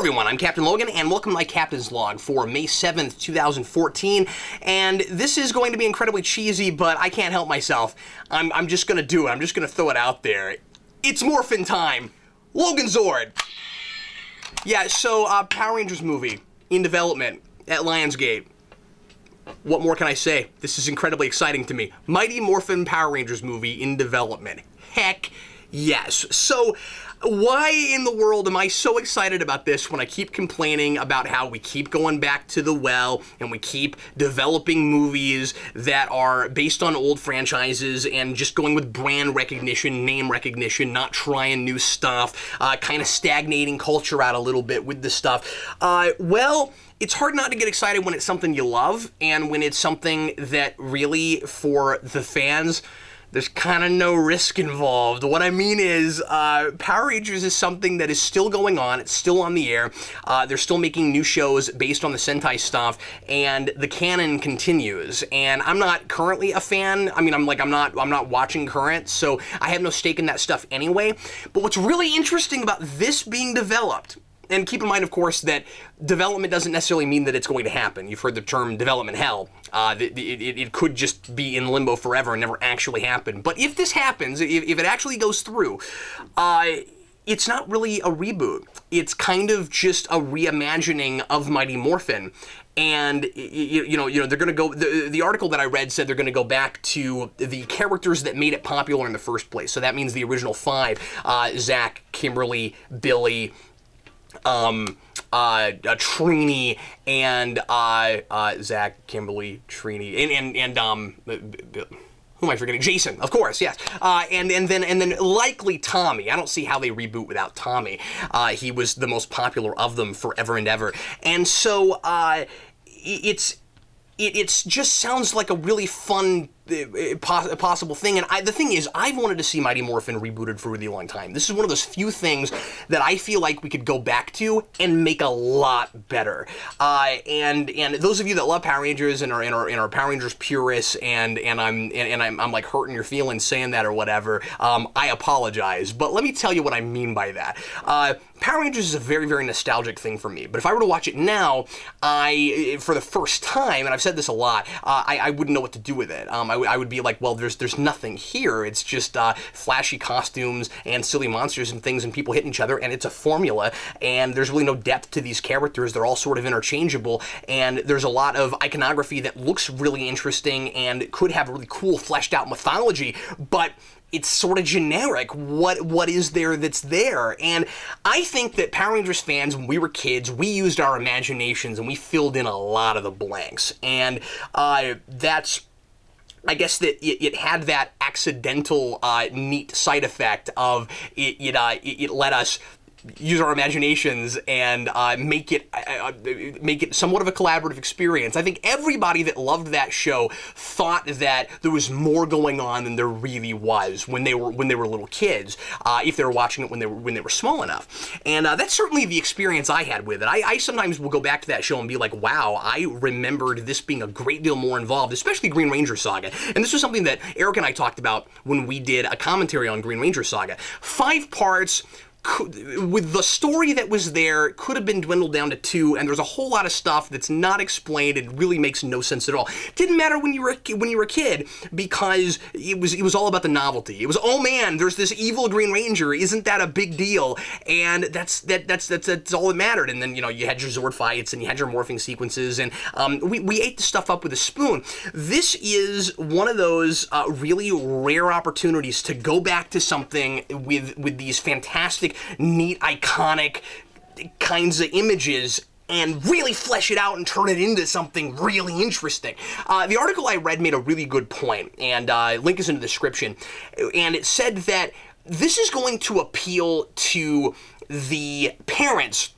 everyone, I'm Captain Logan, and welcome to my Captain's Log for May 7th, 2014, and this is going to be incredibly cheesy, but I can't help myself. I'm just gonna do it. I'm just gonna throw it out there. It's Morphin time! Logan Zord! Yeah, so, Power Rangers movie, in development, at Lionsgate. What more can I say? This is incredibly exciting to me. Mighty Morphin Power Rangers movie in development. Heck yes. So, why in the world am I so excited about this when I keep complaining about how we keep going back to the well and we keep developing movies that are based on old franchises and just going with brand recognition, name recognition, not trying new stuff, kind of stagnating culture out a little bit with this stuff? Well, it's hard not to get excited when it's something you love and when it's something that really, for the fans, there's kind of no risk involved. What I mean is, Power Rangers is something that is still going on. It's still on the air. They're still making new shows based on the Sentai stuff, and the canon continues. And I'm not currently a fan. I mean, I'm not watching current, so I have no stake in that stuff anyway. But what's really interesting about this being developed, and keep in mind, of course, that development doesn't necessarily mean that it's going to happen. You've heard the term development hell. It could just be in limbo forever and never actually happen. But if this happens, if it actually goes through, it's not really a reboot. It's kind of just a reimagining of Mighty Morphin. And, you know, they're going to go, the article that I read said they're going to go back to the characters that made it popular in the first place. So that means the original five, Zach, Kimberly, Billy, Trini, and Zach, Kimberly, Trini, and who am I forgetting? Jason, of course, yes. And then likely Tommy. I don't see how they reboot without Tommy. He was the most popular of them forever and ever. And so it's just sounds like a really fun possible thing, and the thing is, I've wanted to see Mighty Morphin rebooted for a really long time. This is one of those few things that I feel like we could go back to and make a lot better. And those of you that love Power Rangers and are Power Rangers purists, and I'm like hurting your feelings saying that or whatever, I apologize. But let me tell you what I mean by that. Power Rangers is a very, very nostalgic thing for me. But if I were to watch it now, for the first time, and I've said this a lot, I wouldn't know what to do with it. I would be like, well, there's nothing here. It's just flashy costumes and silly monsters and things and people hitting each other, and it's a formula, and there's really no depth to these characters. They're all sort of interchangeable, and there's a lot of iconography that looks really interesting and could have a really cool fleshed out mythology, but it's sort of generic. What is there that's there? And I think that Power Rangers fans, when we were kids, we used our imaginations and we filled in a lot of the blanks. And I guess that it had that accidental, neat side effect of it let us use our imaginations and make it somewhat of a collaborative experience. I think everybody that loved that show thought that there was more going on than there really was when they were little kids, if they were watching it when they were small enough. And that's certainly the experience I had with it. I sometimes will go back to that show and be like, wow, I remembered this being a great deal more involved, especially Green Ranger Saga. And this was something that Eric and I talked about when we did a commentary on Green Ranger Saga. 5 parts, with the story that was there, could have been dwindled down to 2, and there's a whole lot of stuff that's not explained. It really makes no sense at all. Didn't matter when you were a kid, because it was all about the novelty. It was, oh man, there's this evil Green Ranger. Isn't that a big deal? And that's all that mattered. And then you had your Zord fights and you had your morphing sequences, and we ate the stuff up with a spoon. This is one of those really rare opportunities to go back to something with these fantastic, neat, iconic kinds of images and really flesh it out and turn it into something really interesting. The article I read made a really good point, and link is in the description, and it said that this is going to appeal to the parents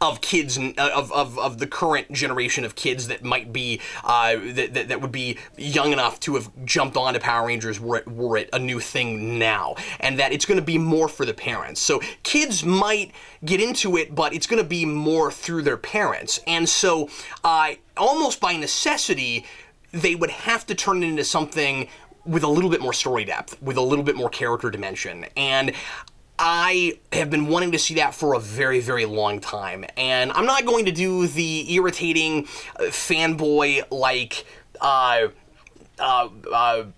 of kids, of the current generation of kids that might be that would be young enough to have jumped onto Power Rangers were it a new thing now, and that it's going to be more for the parents. So kids might get into it, but it's going to be more through their parents, and so almost by necessity, they would have to turn it into something with a little bit more story depth, with a little bit more character dimension, and I have been wanting to see that for a very, very long time, and I'm not going to do the irritating fanboy like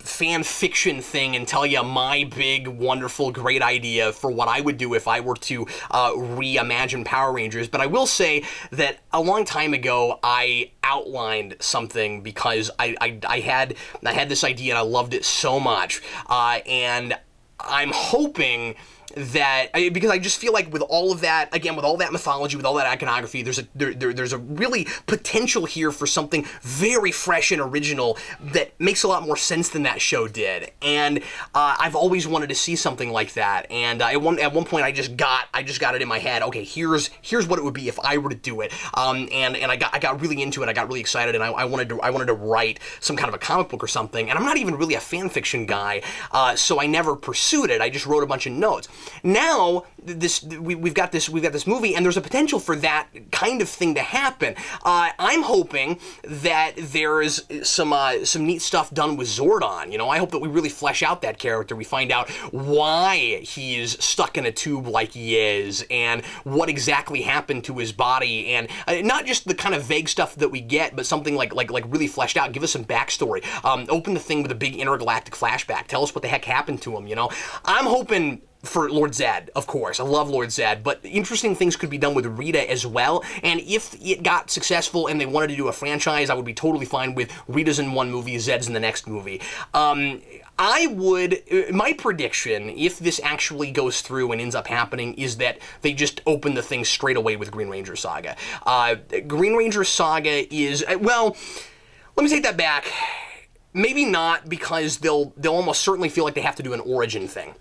fan fiction thing and tell you my big, wonderful, great idea for what I would do if I were to reimagine Power Rangers. But I will say that a long time ago, I outlined something because I had this idea and I loved it so much, and I'm hoping that, because I just feel like with all of that, again, with all that mythology, with all that iconography, there's a really potential here for something very fresh and original that makes a lot more sense than that show did. And I've always wanted to see something like that. And at one point, I just got it in my head. Okay, here's what it would be if I were to do it. And I got really into it. I got really excited, and I wanted to write some kind of a comic book or something. And I'm not even really a fan fiction guy, so I never pursued it. I just wrote a bunch of notes. Now we've got this movie, and there's a potential for that kind of thing to happen. I'm hoping that there's some neat stuff done with Zordon. You know, I hope that we really flesh out that character. We find out why he's stuck in a tube like he is, and what exactly happened to his body, and not just the kind of vague stuff that we get, but something like really fleshed out. Give us some backstory. Open the thing with a big intergalactic flashback. Tell us what the heck happened to him. You know, I'm hoping for Lord Zed, of course. I love Lord Zed, but interesting things could be done with Rita as well, and if it got successful and they wanted to do a franchise, I would be totally fine with Rita's in one movie, Zed's in the next movie. My prediction, if this actually goes through and ends up happening, is that they just open the thing straight away with Green Ranger Saga. Green Ranger Saga is, well, let me take that back. Maybe not, because they'll almost certainly feel like they have to do an origin thing,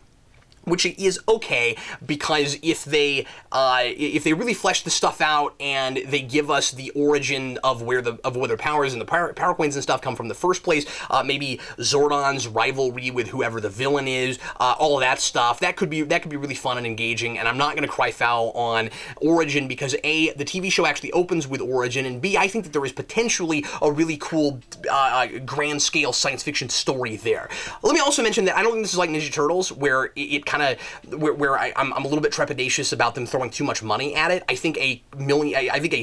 which is okay, because if they really flesh the stuff out and they give us the origin of where their powers and the power coins and stuff come from in the first place, maybe Zordon's rivalry with whoever the villain is, all of that stuff, that could be really fun and engaging. And I'm not going to cry foul on origin, because A, the TV show actually opens with origin, and B, I think that there is potentially a really cool grand scale science fiction story there. Let me also mention that I don't think this is like Ninja Turtles, where it kind of where I'm a little bit trepidatious about them throwing too much money at it. I think a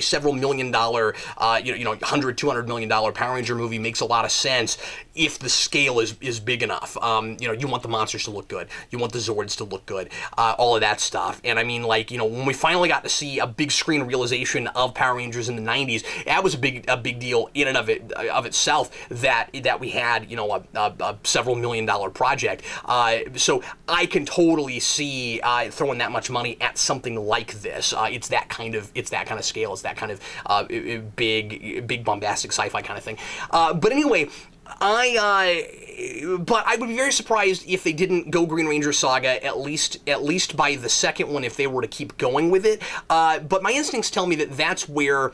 several $1 million, $100, $200 million Power Ranger movie makes a lot of sense if the scale is big enough. You want the monsters to look good, you want the Zords to look good, all of that stuff. And I mean, when we finally got to see a big screen realization of Power Rangers in the 90s, that was a big deal in and of itself, that we had a several $1 million project. So I can totally see throwing that much money at something like this. It's that kind of scale. It's that kind of big bombastic sci-fi kind of thing. But anyway, but I would be very surprised if they didn't go Green Ranger Saga at least by the second one, if they were to keep going with it. But my instincts tell me that that's where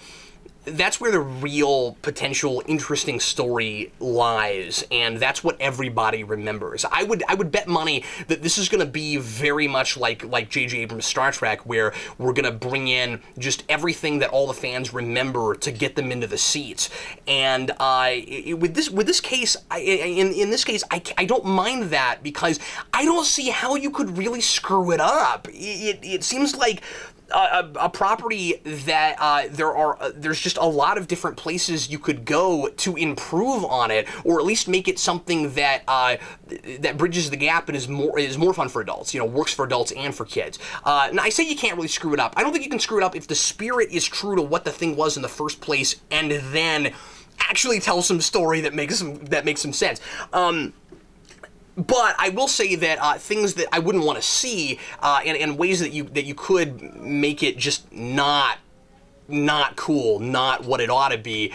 the real potential interesting story lies, and that's what everybody remembers. I would bet money that this is going to be very much like J.J. Abrams' Star Trek, where we're going to bring in just everything that all the fans remember to get them into the seats. And with this case, in this case, I don't mind that, because I don't see how you could really screw it up. It seems like a property that there's just a lot of different places you could go to improve on it, or at least make it something that that bridges the gap and is more fun for adults. Works for adults and for kids. Now I say you can't really screw it up. I don't think you can screw it up if the spirit is true to what the thing was in the first place, and then actually tell some story that makes some sense. But I will say that things that I wouldn't want to see, and ways that you could make it just not cool, not what it ought to be,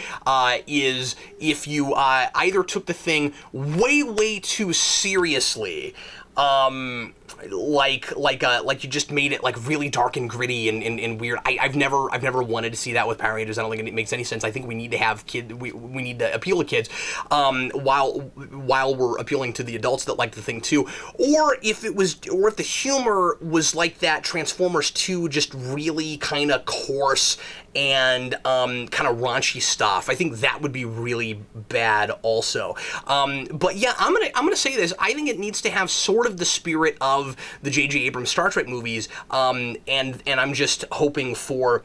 is if you either took the thing way too seriously, like you just made it like really dark and gritty and weird. I've never wanted to see that with Power Rangers. I don't think it makes any sense. I think we need to have we need to appeal to kids, while we're appealing to the adults that like the thing too. Or if the humor was like that Transformers 2, just really kind of coarse and kind of raunchy stuff. I think that would be really bad also. But yeah, I'm gonna say this. I think it needs to have sort of the spirit of the J.J. Abrams Star Trek movies, and I'm just hoping for.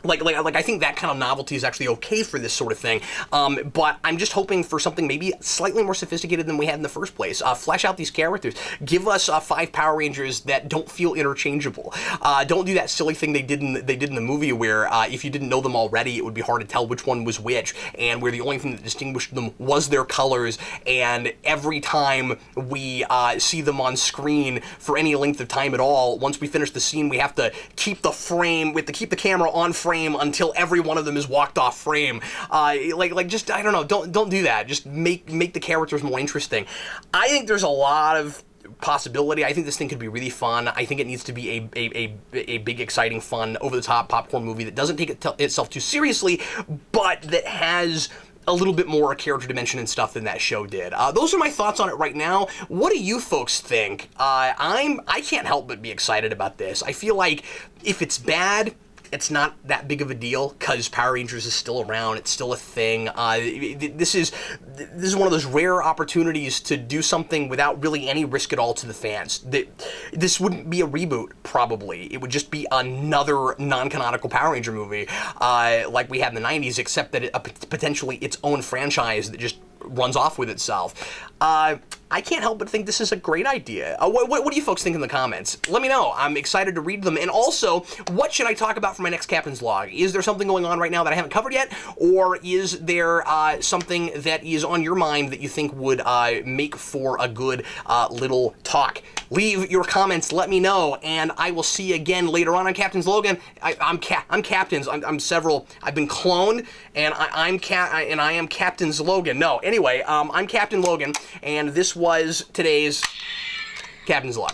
Like I think that kind of novelty is actually okay for this sort of thing, but I'm just hoping for something maybe slightly more sophisticated than we had in the first place. Flesh out these characters. Give us 5 Power Rangers that don't feel interchangeable. Don't do that silly thing they did in the movie where if you didn't know them already, it would be hard to tell which one was which, and where the only thing that distinguished them was their colors. And every time we see them on screen for any length of time at all, once we finish the scene, we have to keep the camera on frame until every one of them is walked off frame. Just I don't know. Don't do that. Just make the characters more interesting. I think there's a lot of possibility. I think this thing could be really fun. I think it needs to be a big, exciting, fun, over-the-top popcorn movie that doesn't take itself too seriously, but that has a little bit more character dimension and stuff than that show did. Those are my thoughts on it right now. What do you folks think? I can't help but be excited about this. I feel like if it's bad, it's not that big of a deal because Power Rangers is still around. It's still a thing. This is one of those rare opportunities to do something without really any risk at all to the fans. This wouldn't be a reboot, probably. It would just be another non-canonical Power Ranger movie like we had in the 90s, except that potentially its own franchise that just runs off with itself. I can't help but think this is a great idea. What do you folks think in the comments? Let me know. I'm excited to read them. And also, what should I talk about for my next Captain's Log? Is there something going on right now that I haven't covered yet? Or is there something that is on your mind that you think would make for a good little talk? Leave your comments. Let me know. And I will see you again later on Captain's Logan. I'm Captain's. I'm several. I've been cloned, and I am Captain's Logan. No, anyway, I'm Captain Logan, and this was today's Captain's Log.